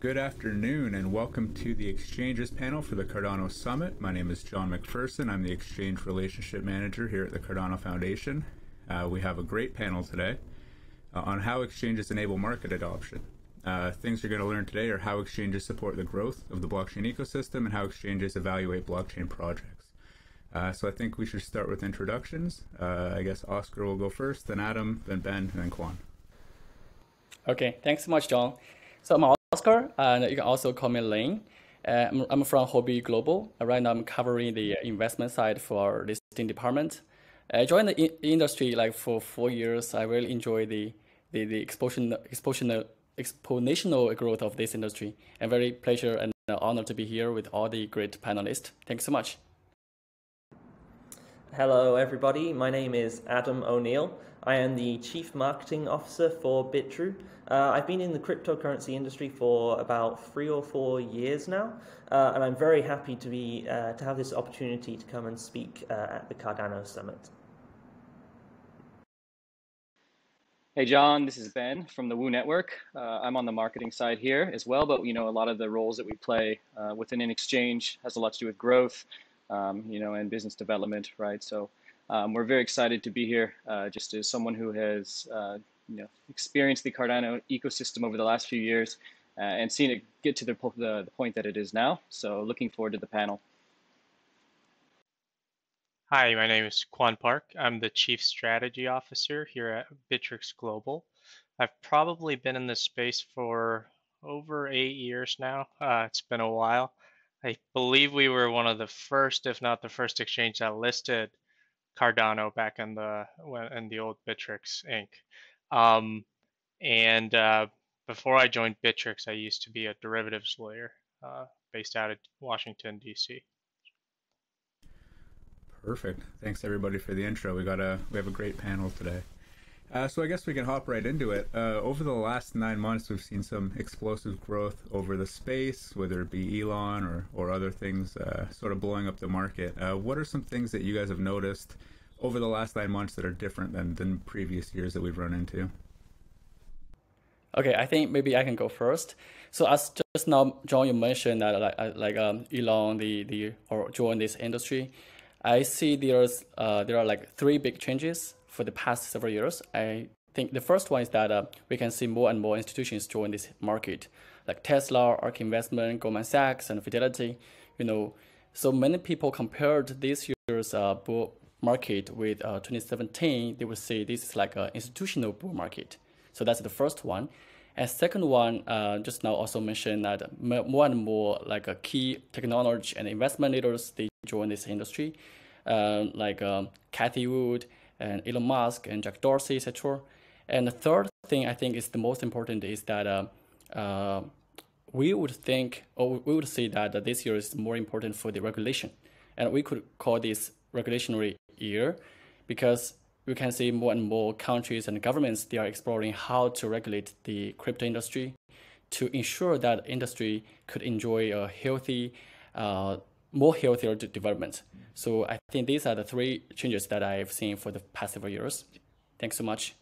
Good afternoon and welcome to the Exchanges panel for the Cardano Summit. My name is John McPherson. I'm the Exchange Relationship Manager here at the Cardano Foundation. We have a great panel today on how exchanges enable market adoption. Things you're going to learn today are how exchanges support the growth of the blockchain ecosystem and how exchanges evaluate blockchain projects. So I think we should start with introductions. I guess Oscar will go first, then Adam, then Ben, and then Kwon. Okay, thanks so much, John. So I'm Oscar, and you can also call me Lane. I'm from Huobi Global. Right now, I'm covering the investment side for our listing department. I joined the industry like for 4 years. I really enjoy the exponential growth of this industry. I'm very pleasure and honor to be here with all the great panelists. Thanks so much. Hello, everybody. My name is Adam O'Neill. I am the Chief Marketing Officer for Bitrue. I've been in the cryptocurrency industry for about 3 or 4 years now, and I'm very happy to have this opportunity to come and speak at the Cardano Summit. Hey John, this is Ben from the Woo Network. I'm on the marketing side here as well, but a lot of the roles that we play within an exchange has a lot to do with growth, and business development, right? So we're very excited to be here, just as someone who has, experienced the Cardano ecosystem over the last few years and seen it get to the point that it is now. So looking forward to the panel. Hi, my name is Kwon Park. I'm the Chief Strategy Officer here at Bittrex Global. I've probably been in this space for over 8 years now. It's been a while. I believe we were one of the first, if not the first exchange that listed Cardano back in the old Bittrex Inc. Before I joined Bittrex, I used to be a derivatives lawyer based out of Washington, D.C. Perfect. Thanks everybody for the intro. We have a great panel today. So I guess we can hop right into it. Over the last 9 months, we've seen some explosive growth over the space, whether it be Elon or other things sort of blowing up the market. What are some things that you guys have noticed over the last 9 months that are different than previous years that we've run into? Okay, I think maybe I can go first. So as just now, John, you mentioned that Elon or joined this industry. I see there are like 3 big changes for the past several years. I think the first one is that we can see more and more institutions join this market, like Tesla, ARK Investment, Goldman Sachs, and Fidelity. So many people compared this year's bull market with 2017. They would say this is like an institutional bull market. So that's the first one. And second one, just now also mentioned that more and more like a key technology and investment leaders, they join this industry, like Cathy Wood and Elon Musk and Jack Dorsey, etc. And the third thing I think is the most important is that we would say that this year is more important for the regulation, and we could call this regulationary year because we can see more and more countries and governments, they are exploring how to regulate the crypto industry to ensure that industry could enjoy a healthy, more healthier development. So I think these are the 3 changes that I've seen for the past several years. Thanks so much.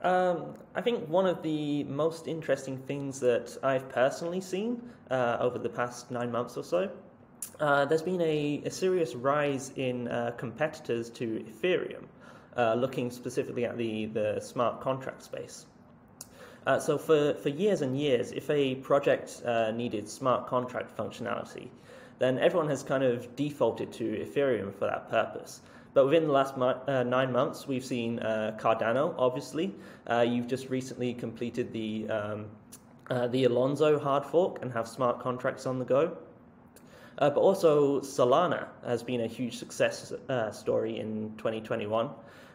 I think one of the most interesting things that I've personally seen over the past 9 months or so, there's been a serious rise in competitors to Ethereum, looking specifically at the smart contract space. So for years and years, if a project needed smart contract functionality, then everyone has kind of defaulted to Ethereum for that purpose. But within the last 9 months, we've seen Cardano, obviously. You've just recently completed the Alonzo hard fork and have smart contracts on the go. But also Solana has been a huge success story in 2021.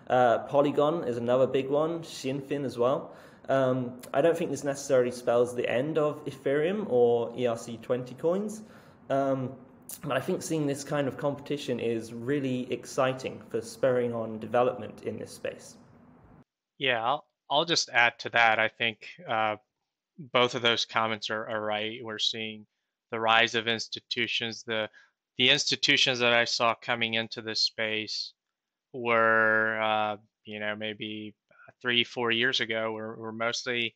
Polygon is another big one, Shinfin as well. I don't think this necessarily spells the end of Ethereum or ERC20 coins, but I think seeing this kind of competition is really exciting for spurring on development in this space. Yeah, I'll just add to that. I think both of those comments are right. We're seeing the rise of institutions. The institutions that I saw coming into this space were, maybe 3-4 years ago, were mostly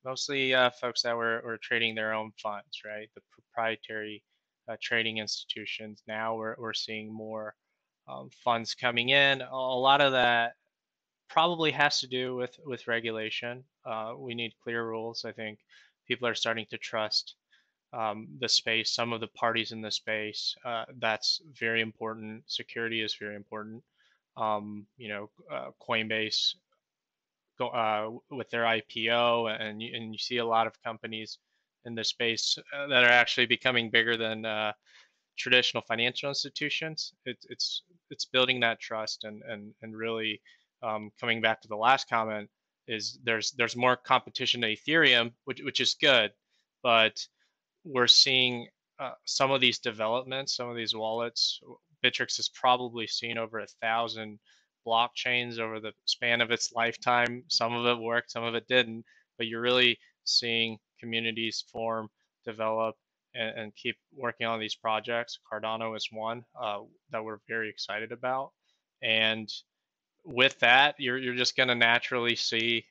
mostly folks that were trading their own funds, right? The proprietary trading institutions. Now we're seeing more funds coming in. A lot of that probably has to do with regulation. We need clear rules. I think people are starting to trust the space, some of the parties in the space. That's very important. Security is very important. Coinbase with their IPO, and you see a lot of companies in this space that are actually becoming bigger than traditional financial institutions. It's building that trust and really coming back to the last comment is there's more competition to Ethereum, which is good, but we're seeing some of these developments, some of these wallets. Bittrex has probably seen over 1,000 blockchains over the span of its lifetime. Some of it worked, some of it didn't, but you're really seeing communities form, develop, and keep working on these projects. Cardano is one that we're very excited about, and with that, you're just going to naturally see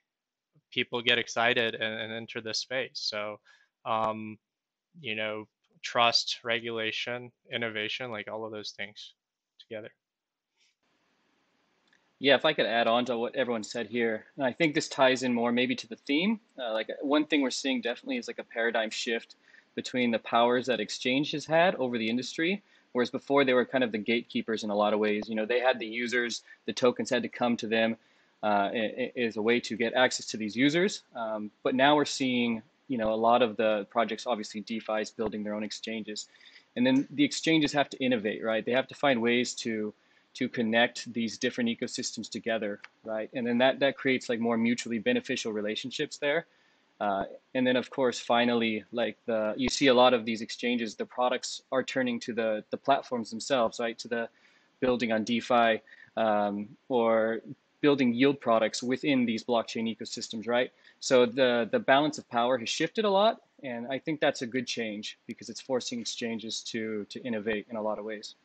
people get excited and enter this space. So, um, you know, trust, regulation, innovation, like all of those things together. Yeah, if I could add on to what everyone said here, and I think this ties in more maybe to the theme. Like one thing we're seeing definitely is like a paradigm shift between the powers that exchange has had over the industry, whereas before they were kind of the gatekeepers in a lot of ways. You know, they had the users, the tokens had to come to them as a way to get access to these users. But now we're seeing, you know, a lot of the projects, obviously DeFi is building their own exchanges, and then the exchanges have to innovate, right? They have to find ways to connect these different ecosystems together, right? And then that creates like more mutually beneficial relationships there. And then of course, finally, like you see a lot of these exchanges, the products are turning to the platforms themselves, right? To the building on DeFi or building yield products within these blockchain ecosystems, right? So the balance of power has shifted a lot, and I think that's a good change because it's forcing exchanges to innovate in a lot of ways.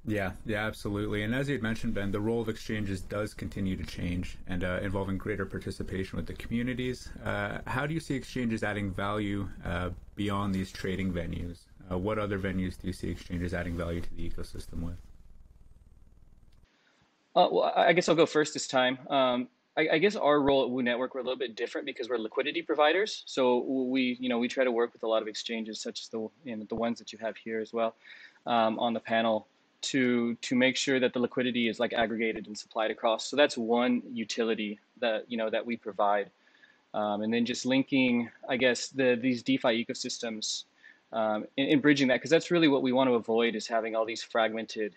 Yeah, absolutely. And as you had mentioned, Ben, the role of exchanges does continue to change and involving greater participation with the communities. How do you see exchanges adding value beyond these trading venues? What other venues do you see exchanges adding value to the ecosystem with? Well, I guess I'll go first this time. I guess our role at Woo Network, we're a little bit different because we're liquidity providers. So we try to work with a lot of exchanges, such as the ones that you have here as well on the panel, to make sure that the liquidity is like aggregated and supplied across. So that's one utility that that we provide, and then just linking, I guess, these DeFi ecosystems in bridging that, because that's really what we want to avoid is having all these fragmented,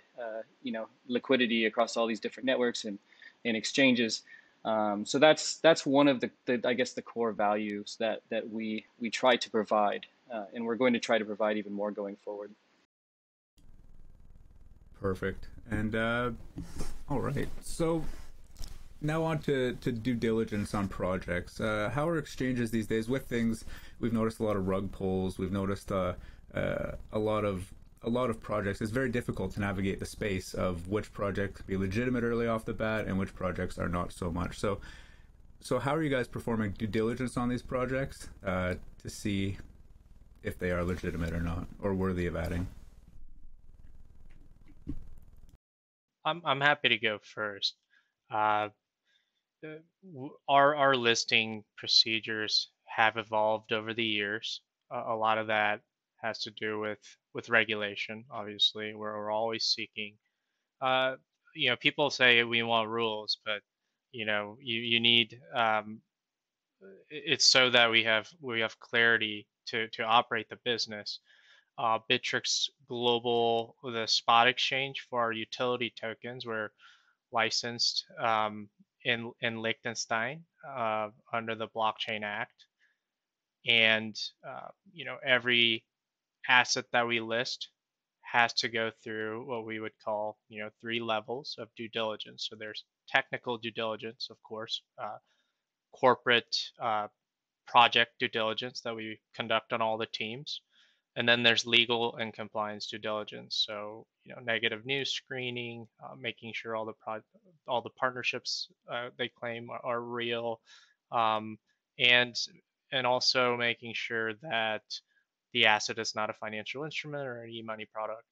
liquidity across all these different networks and exchanges. So that's one of the I guess the core values that we try to provide, and we're going to try to provide even more going forward. Perfect. And all right. So now on to due diligence on projects. How are exchanges these days with things? We've noticed a lot of rug pulls. We've noticed a lot of projects. It's very difficult to navigate the space of which projects can be legitimate early off the bat and which projects are not so much. So how are you guys performing due diligence on these projects to see if they are legitimate or not, or worthy of adding? I'm happy to go first. Uh, our listing procedures have evolved over the years. A lot of that has to do with regulation. Obviously, we're always seeking. People say we want rules, but you need. It's so that we have clarity to operate the business. Bittrex Global, the spot exchange for our utility tokens, we're licensed in Liechtenstein under the Blockchain Act, and every asset that we list has to go through what we would call 3 levels of due diligence. So there's technical due diligence, of course, corporate project due diligence that we conduct on all the teams. And then there's legal and compliance due diligence. So, negative news screening, making sure all the partnerships they claim are real, and and also making sure that the asset is not a financial instrument or an e-money product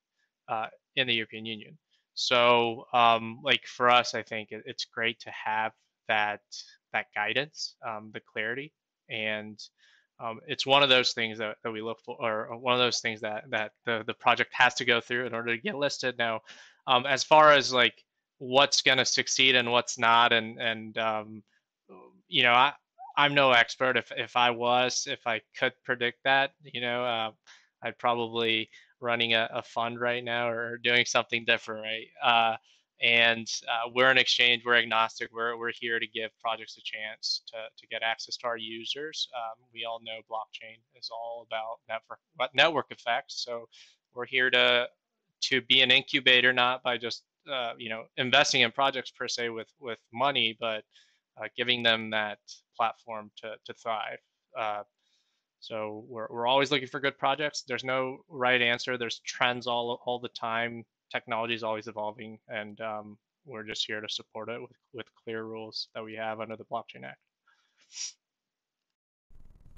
in the European Union. So, like for us, I think it's great to have that guidance, the clarity, and it's one of those things that we look for, or one of those things that the project has to go through in order to get listed. Now, as far as like what's going to succeed and what's not, and you know, I'm no expert. If I could predict that, I'd probably running a fund right now or doing something different, right? And we're an exchange. We're agnostic. We're here to give projects a chance to get access to our users. We all know blockchain is all about network effects. So we're here to be an incubator, not by just investing in projects per se with money, but giving them that platform to thrive. So we're always looking for good projects. There's no right answer. There's trends all the time. Technology is always evolving, and we're just here to support it with clear rules that we have under the Blockchain Act.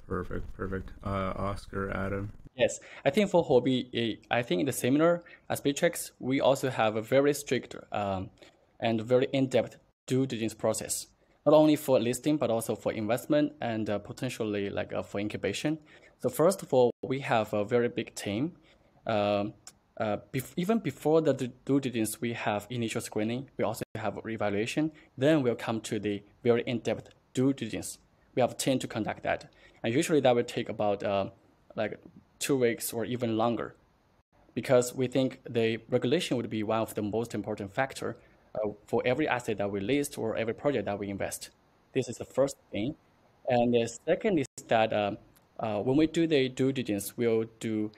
Perfect. Oscar, Adam. Yes, I think for Huobi, I think in the similar as Bittrex, we also have a very strict and very in-depth due diligence process, not only for listing, but also for investment and potentially like for incubation. So first of all, we have a very big team. Even before the due diligence, we have initial screening. We also have evaluation. Then we'll come to the very in-depth due diligence. We have a team to conduct that. And usually that will take about like 2 weeks or even longer, because we think the regulation would be one of the most important factor for every asset that we list or every project that we invest. This is the first thing. And the second is that when we do the due diligence, we'll do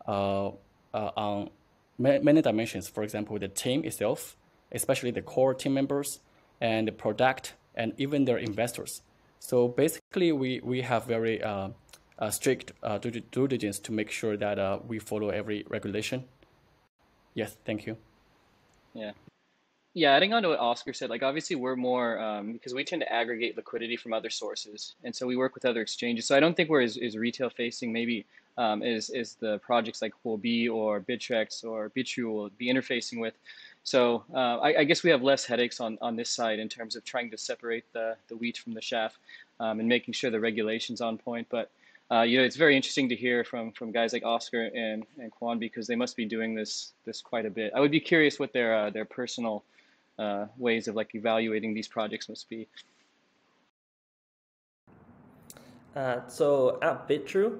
on many dimensions. For example, the team itself, especially the core team members and the product and even their investors. So basically, we have very strict due diligence to make sure that we follow every regulation. Yes, thank you. Yeah, adding on to what Oscar said, like obviously we're more because we tend to aggregate liquidity from other sources, and so we work with other exchanges. So I don't think we're as retail facing maybe as the projects like Huobi or Bittrex or Bitrue will be interfacing with. So I guess we have less headaches on this side in terms of trying to separate the wheat from the chaff and making sure the regulation's on point. But it's very interesting to hear from guys like Oscar and Kwon, because they must be doing this quite a bit. I would be curious what their personal ways of like evaluating these projects must be. So at Bitrue,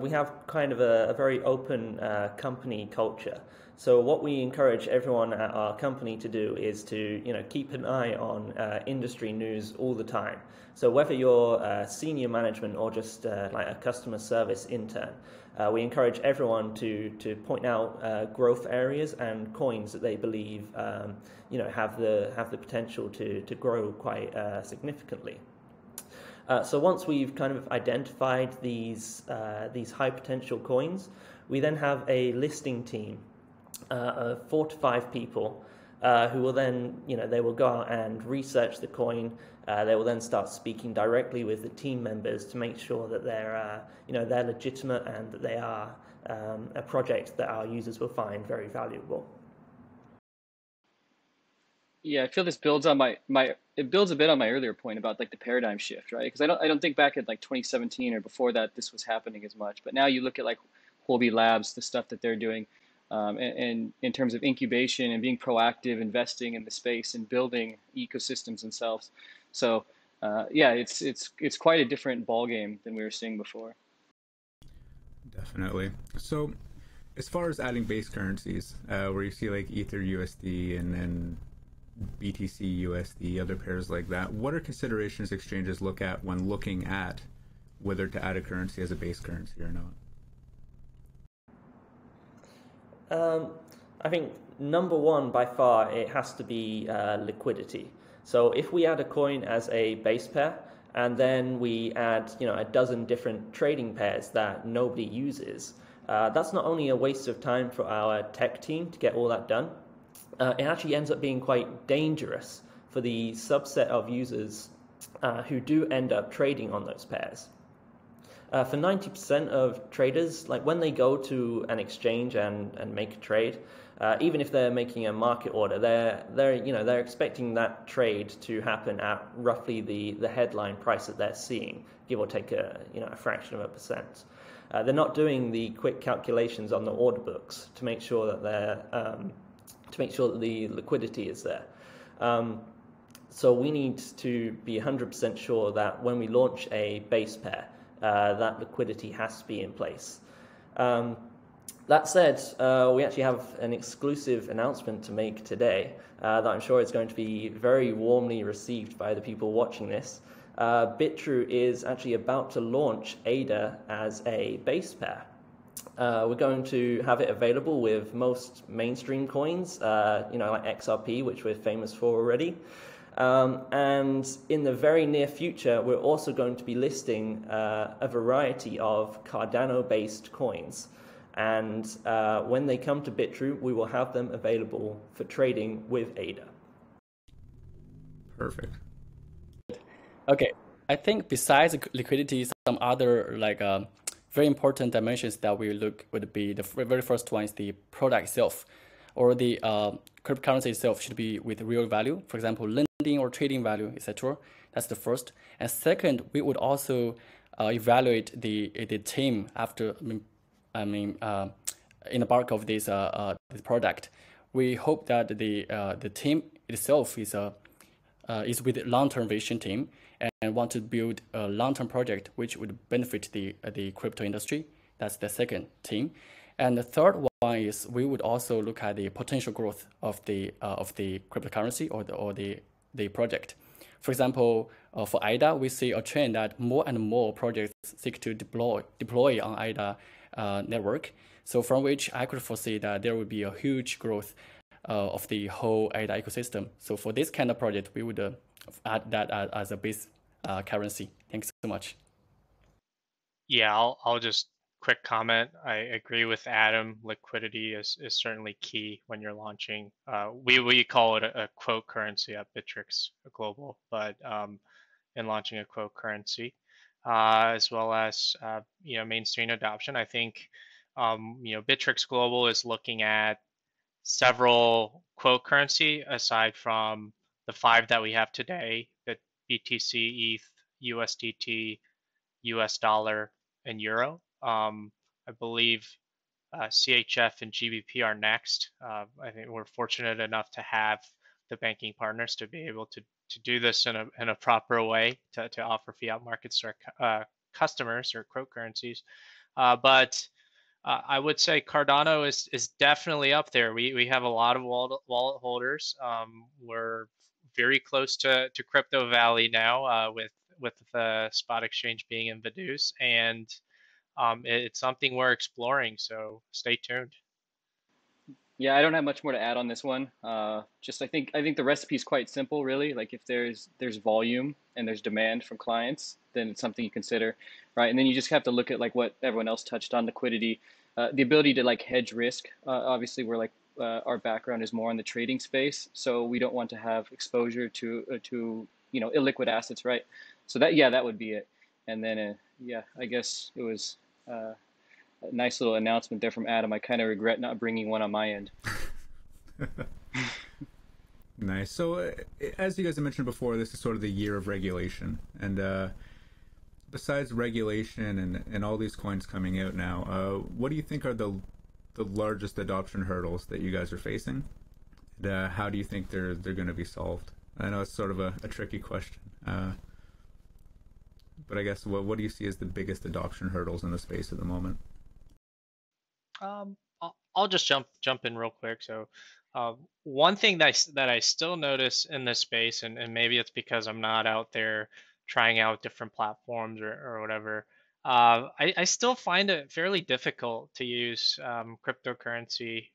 we have kind of a very open company culture. So what we encourage everyone at our company to do is to keep an eye on industry news all the time. So whether you're senior management or just like a customer service intern, we encourage everyone to point out growth areas and coins that they believe have the potential to grow quite significantly. So once we've kind of identified these high potential coins, we then have a listing team of 4 to 5 people who will then, they will go out and research the coin. They will then start speaking directly with the team members to make sure that they're legitimate and that they are a project that our users will find very valuable. Yeah, I feel this builds on it builds a bit on my earlier point about like the paradigm shift, right? Because I don't think back at like 2017 or before that this was happening as much. But now you look at like Huobi Labs, the stuff that they're doing, and in terms of incubation and being proactive, investing in the space and building ecosystems themselves. So it's quite a different ballgame than we were seeing before. Definitely. So as far as adding base currencies, where you see like Ether USD and BTC USD, other pairs like that, what are considerations exchanges look at when looking at whether to add a currency as a base currency or not? I think number one by far, it has to be liquidity. So if we add a coin as a base pair and then we add a dozen different trading pairs that nobody uses, that's not only a waste of time for our tech team to get all that done, it actually ends up being quite dangerous for the subset of users who do end up trading on those pairs. For 90% of traders, like when they go to an exchange and make a trade, even if they're making a market order, they're expecting that trade to happen at roughly the headline price that they're seeing, give or take a fraction of a percent. They're not doing the quick calculations on the order books to make sure that the liquidity is there. So we need to be 100% sure that when we launch a base pair, that liquidity has to be in place. That said, we actually have an exclusive announcement to make today that I'm sure is going to be very warmly received by the people watching this. Bitrue is actually about to launch ADA as a base pair. We're going to have it available with most mainstream coins, like XRP, which we're famous for already. And in the very near future, we're also going to be listing a variety of Cardano-based coins. And when they come to Bitrue, we will have them available for trading with ADA. Perfect. Okay, I think besides liquidity, some other very important dimensions that we look would be the very first one is the product itself, or the cryptocurrency itself should be with real value. For example, lending or trading value, etc. That's the first. And second, we would also evaluate the team after. In the bulk of this product, we hope that the team itself is with a long-term vision team and want to build a long-term project which would benefit the crypto industry. That's the second team. And the third one is we would also look at the potential growth of the cryptocurrency or the project. For example, for ADA, we see a trend that more and more projects seek to deploy on ADA network. So from which I could foresee that there would be a huge growth of the whole ADA ecosystem. So for this kind of project, we would add that as a base currency. Thanks so much. Yeah, I'll just quick comment. I agree with Adam. Liquidity is certainly key when you're launching. We call it a quote currency at Bittrex Global, but in launching a quote currency, as well as mainstream adoption. I think Bittrex Global is looking at several quote currency aside from the 5 that we have today: BTC, ETH, USDT, US dollar, and Euro. I believe CHF and GBP are next. I think we're fortunate enough to have the banking partners to be able to do this in a proper way to offer fiat markets to our customers or quote currencies. But I would say Cardano is definitely up there. We have a lot of wallet holders. We're very close to Crypto Valley now with the spot exchange being in Vaduz, and it's something we're exploring. So stay tuned. Yeah, I don't have much more to add on this one. Just I think the recipe is quite simple, really. Like if there's volume and there's demand from clients, then it's something you consider, right? And then you just have to look at like what everyone else touched on: liquidity, the ability to like hedge risk. Obviously, we're like our background is more in the trading space, so we don't want to have exposure to illiquid assets, right? So that would be it. And then I guess it was. A nice little announcement there from Adam. I kind of regret not bringing one on my end. Nice. So, as you guys have mentioned before, this is sort of the year of regulation. And besides regulation and all these coins coming out now, what do you think are the largest adoption hurdles that you guys are facing? And how do you think they're going to be solved? I know it's sort of a tricky question. But I guess what do you see as the biggest adoption hurdles in the space at the moment? I'll just jump in real quick. So one thing that I still notice in this space, and maybe it's because I'm not out there trying out different platforms or whatever, I still find it fairly difficult to use cryptocurrency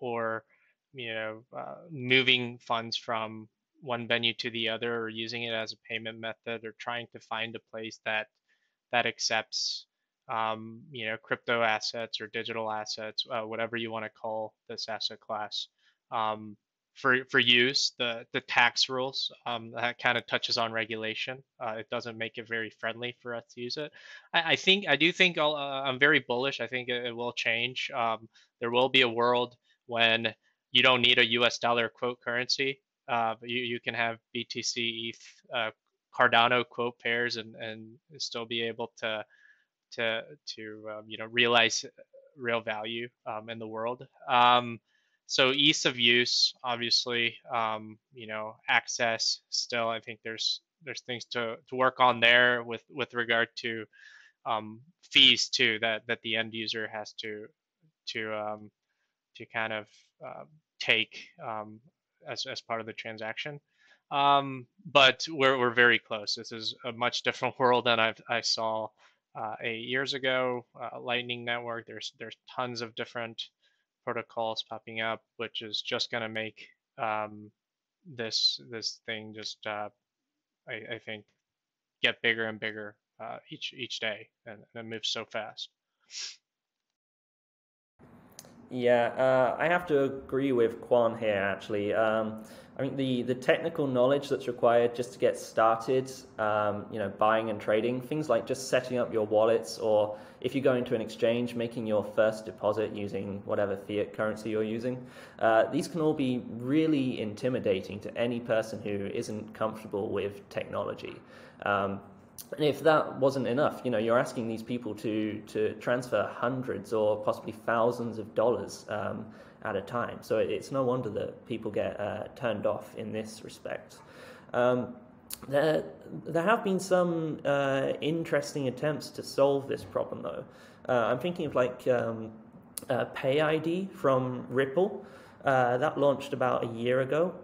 or moving funds from one venue to the other, or using it as a payment method, or trying to find a place that accepts crypto assets or digital assets, whatever you want to call this asset class. for use. The tax rules, that kind of touches on regulation. It doesn't make it very friendly for us to use it. I do think I'm very bullish. I think it will change. There will be a world when you don't need a US dollar quote currency. But you can have BTC, ETH, Cardano quote pairs and still be able to realize real value in the world. So ease of use, obviously, access. Still, I think there's things to work on there with regard to fees too, that the end user has to kind of take as part of the transaction. But we're very close. This is a much different world than I saw 8 years ago. Lightning Network. There's tons of different protocols popping up, which is just going to make this thing just I think get bigger and bigger each day, and it moves so fast. Yeah, I have to agree with Kwon here, actually. I mean, the technical knowledge that's required just to get started, buying and trading, things like just setting up your wallets, or if you go into an exchange, making your first deposit using whatever fiat currency you're using, these can all be really intimidating to any person who isn't comfortable with technology. And if that wasn't enough, you're asking these people to transfer hundreds or possibly thousands of dollars at a time. So it's no wonder that people get turned off in this respect. There have been some interesting attempts to solve this problem, though. I'm thinking of Pay ID from Ripple. That launched about a year ago.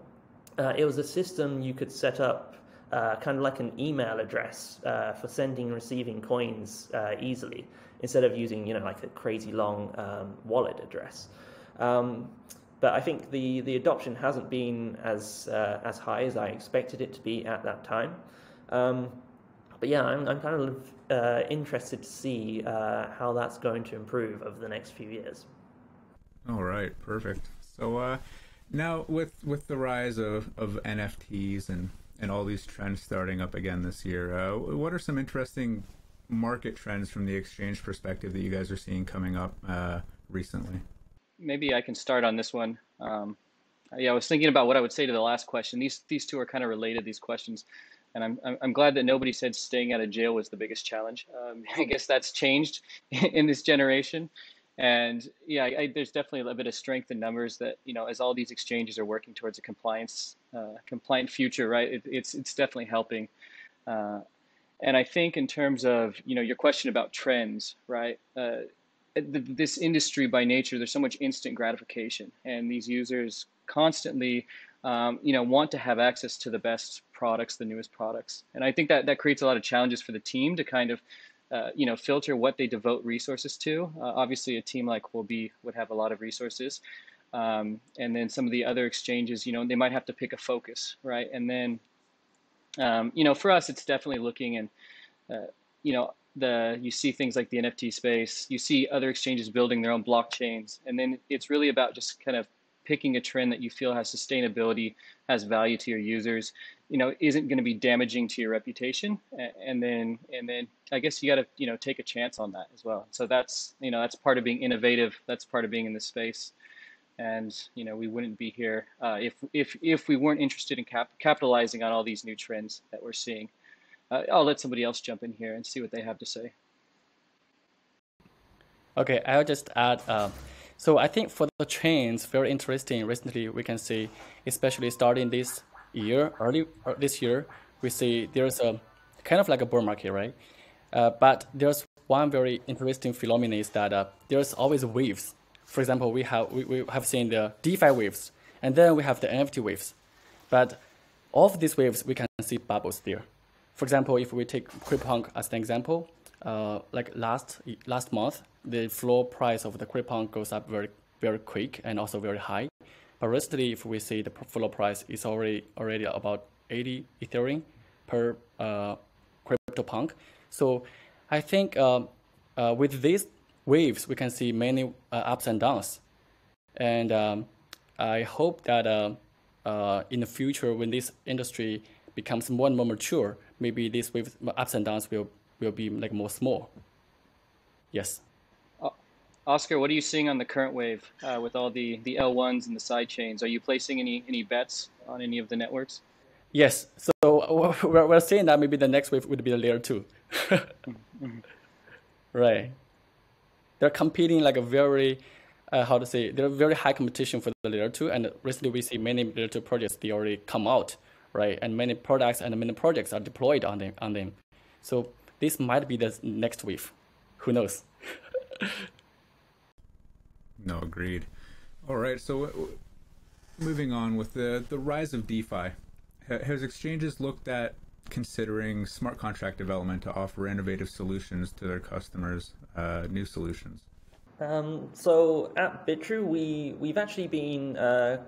It was a system you could set up kind of like an email address for sending and receiving coins easily, instead of using like a crazy long wallet address. But I think the adoption hasn't been as high as I expected it to be at that time. But yeah, I'm kind of interested to see how that's going to improve over the next few years. All right, perfect. So now with the rise of NFTs and all these trends starting up again this year, what are some interesting market trends from the exchange perspective that you guys are seeing coming up recently? Maybe I can start on this one. I was thinking about what I would say to the last question. These two are kind of related, these questions, and I'm glad that nobody said staying out of jail was the biggest challenge. I guess that's changed in this generation. And yeah, there's definitely a bit of strength in numbers that, as all these exchanges are working towards a compliant future, right? It's definitely helping. And I think in terms of, your question about trends, right? This industry by nature, there's so much instant gratification, and these users constantly, want to have access to the best products, the newest products. And I think that creates a lot of challenges for the team to kind of filter what they devote resources to. Obviously, a team like Huobi would have a lot of resources. And then some of the other exchanges, they might have to pick a focus, right? And then, for us, it's definitely looking and, you see things like the NFT space, you see other exchanges building their own blockchains. And then it's really about just kind of picking a trend that you feel has sustainability, has value to your users, isn't going to be damaging to your reputation. And then I guess you got to, take a chance on that as well. So that's, that's part of being innovative. That's part of being in this space. And, we wouldn't be here if we weren't interested in capitalizing on all these new trends that we're seeing. I'll let somebody else jump in here and see what they have to say. Okay, I'll just add. So I think for the trends, very interesting. Recently, we can see, especially starting this year, early this year, we see there's a kind of like a bull market, right? But there's one very interesting phenomenon is that there's always waves. For example, we have seen the DeFi waves, and then we have the NFT waves. But of these waves, we can see bubbles there. For example, if we take CryptoPunk as an example, like last month, the floor price of the CryptoPunk goes up very, very quick and also very high. But recently, if we see the floor price is already about 80 Ethereum per CryptoPunk. So I think with these waves, we can see many ups and downs. And I hope that in the future, when this industry becomes more and more mature, maybe this wave ups and downs will be like more small. Yes. Oscar, what are you seeing on the current wave with all the L1s and the side chains? Are you placing any bets on any of the networks? Yes. So we're saying that maybe the next wave would be the layer 2. Right. They're competing like a very, they're very high competition for the layer 2. And recently we see many layer 2 projects, they already come out, right? And many products and many projects are deployed on them. So this might be the next wave. Who knows? No, agreed. All right, so moving on with the rise of DeFi, has exchanges looked at considering smart contract development to offer innovative solutions to their customers, new solutions? So at Bitrue, we've actually been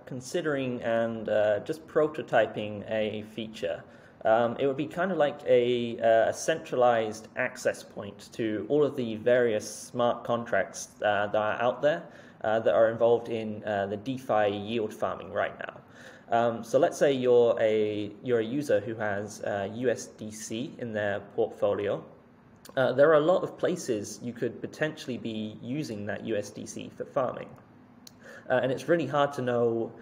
considering and just prototyping a feature. It would be kind of like a centralized access point to all of the various smart contracts that are out there that are involved in the DeFi yield farming right now. So let's say you're a user who has USDC in their portfolio. There are a lot of places you could potentially be using that USDC for farming, and it's really hard to know,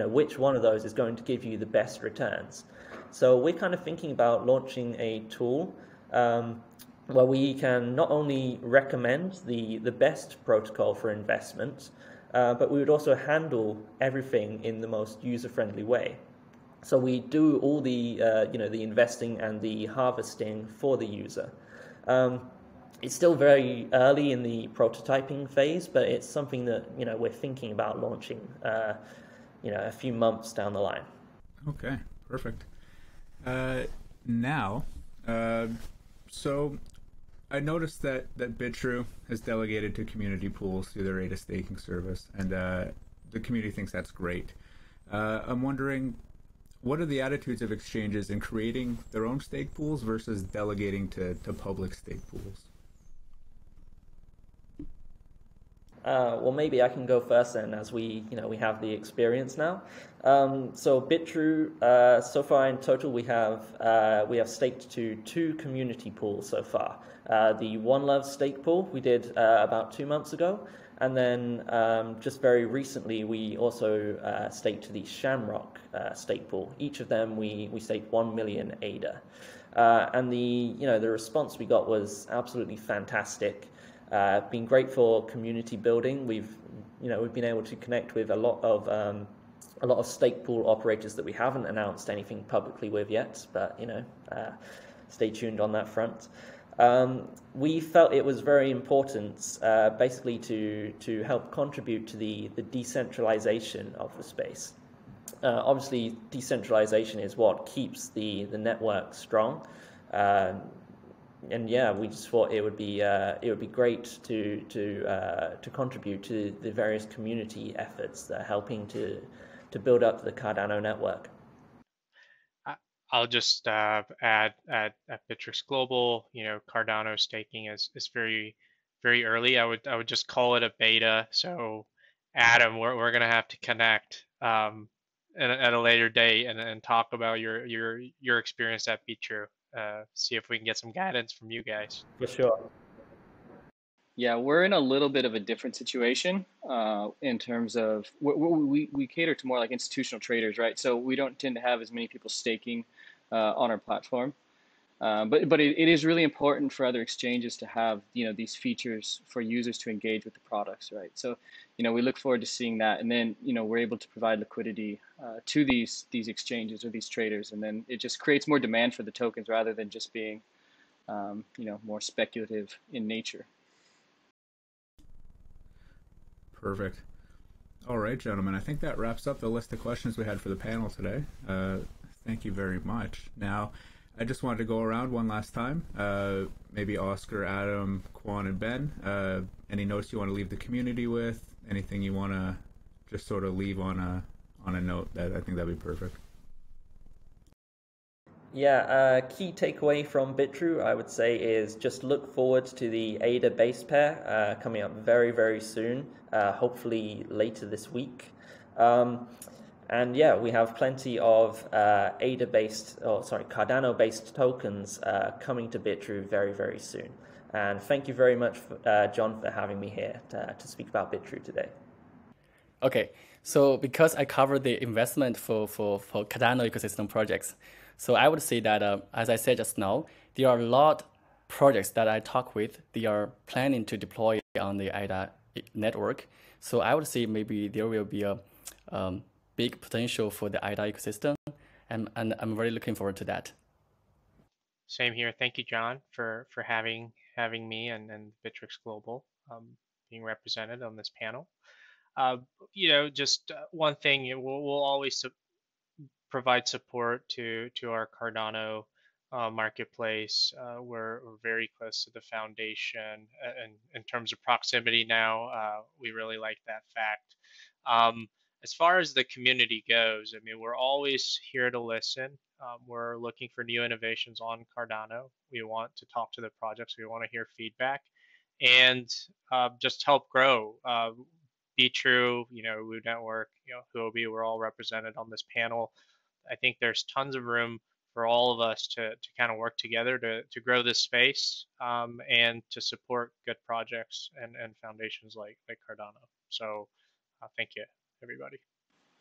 which one of those is going to give you the best returns. So we're kind of thinking about launching a tool where we can not only recommend the best protocol for investment, but we would also handle everything in the most user-friendly way. So we do all the the investing and the harvesting for the user. It's still very early in the prototyping phase, but it's something that we're thinking about launching a few months down the line. Okay, perfect. So I noticed that Bitrue has delegated to community pools through their ADA staking service, and the community thinks that's great. I'm wondering, what are the attitudes of exchanges in creating their own stake pools versus delegating to public stake pools? Well, maybe I can go first then, as we have the experience now. So Bitrue, so far in total, we have staked to 2 community pools so far. The One Love stake pool we did about 2 months ago, and then just very recently we also staked to the Shamrock stake pool. Each of them we staked 1 million ADA, and the response we got was absolutely fantastic. Been great for community building. We've been able to connect with a lot of stake pool operators that we haven't announced anything publicly with yet, but stay tuned on that front. We felt it was very important, basically to help contribute to the decentralization of the space. Obviously, decentralization is what keeps the network strong. And yeah, we just thought it would be great to contribute to the various community efforts that are helping to build up the Cardano network. I'll just add at Bittrex Global, Cardano staking is very, very early. I would just call it a beta. So Adam, we're gonna have to connect at a later date and talk about your experience at Bitrue. See if we can get some guidance from you guys. For sure. Yeah, we're in a little bit of a different situation in terms of we cater to more like institutional traders, right? So we don't tend to have as many people staking on our platform. But it is really important for other exchanges to have these features for users to engage with the products, right? So we look forward to seeing that, and then we're able to provide liquidity to these exchanges or these traders, and then it just creates more demand for the tokens rather than just being more speculative in nature. Perfect. All right, gentlemen, I think that wraps up the list of questions we had for the panel today. Thank you very much. Now, I just wanted to go around one last time. Maybe Oscar, Adam, Kwon, and Ben. Any notes you want to leave the community with? Anything you want to just sort of leave on a note? That I think that'd be perfect. Yeah, key takeaway from Bitrue, I would say, is just look forward to the ADA base pair coming up very, very soon, hopefully later this week. And yeah, we have plenty of Cardano-based tokens coming to Bitrue very, very soon. And thank you very much, John, for having me here to speak about Bitrue today. Okay, so because I cover the investment for Cardano ecosystem projects, so I would say that, as I said just now, there are a lot of projects that I talk with, they are planning to deploy on the ADA network. So I would say maybe there will be a big potential for the ADA ecosystem, and I'm very looking forward to that. Same here. Thank you, John, for having me and Bittrex Global being represented on this panel. Just one thing, we'll always provide support to our Cardano marketplace. We're very close to the foundation, and in terms of proximity now, we really like that fact. As far as the community goes, I mean, we're always here to listen. We're looking for new innovations on Cardano. We want to talk to the projects. We want to hear feedback, and just help grow. Bitrue, Woo Network, Huobi, we're all represented on this panel. I think there's tons of room for all of us to kind of work together to grow this space and to support good projects and foundations like Cardano. So thank you, everybody.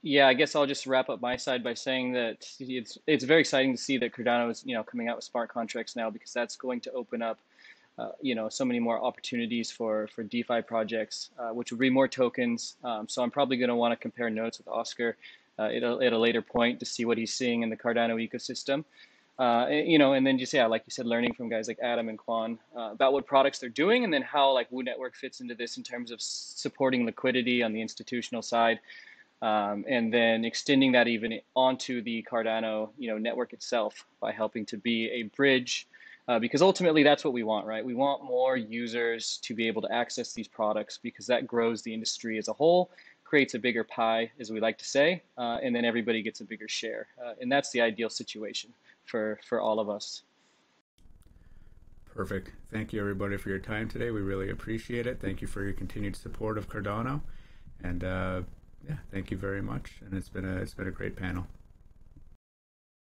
Yeah, I guess I'll just wrap up my side by saying that it's very exciting to see that Cardano is coming out with smart contracts now, because that's going to open up so many more opportunities for DeFi projects, which will bring more tokens. So I'm probably going to want to compare notes with Oscar at a later point to see what he's seeing in the Cardano ecosystem. And then just, like you said, learning from guys like Adam and Kwon about what products they're doing, and then how like Woo Network fits into this in terms of supporting liquidity on the institutional side. And then extending that even onto the Cardano, network itself by helping to be a bridge, because ultimately that's what we want, right? We want more users to be able to access these products, because that grows the industry as a whole, creates a bigger pie, as we like to say, and then everybody gets a bigger share. And that's the ideal situation for all of us. Perfect. Thank you, everybody, for your time today. We really appreciate it. Thank you for your continued support of Cardano. And yeah, thank you very much. And it's been a great panel.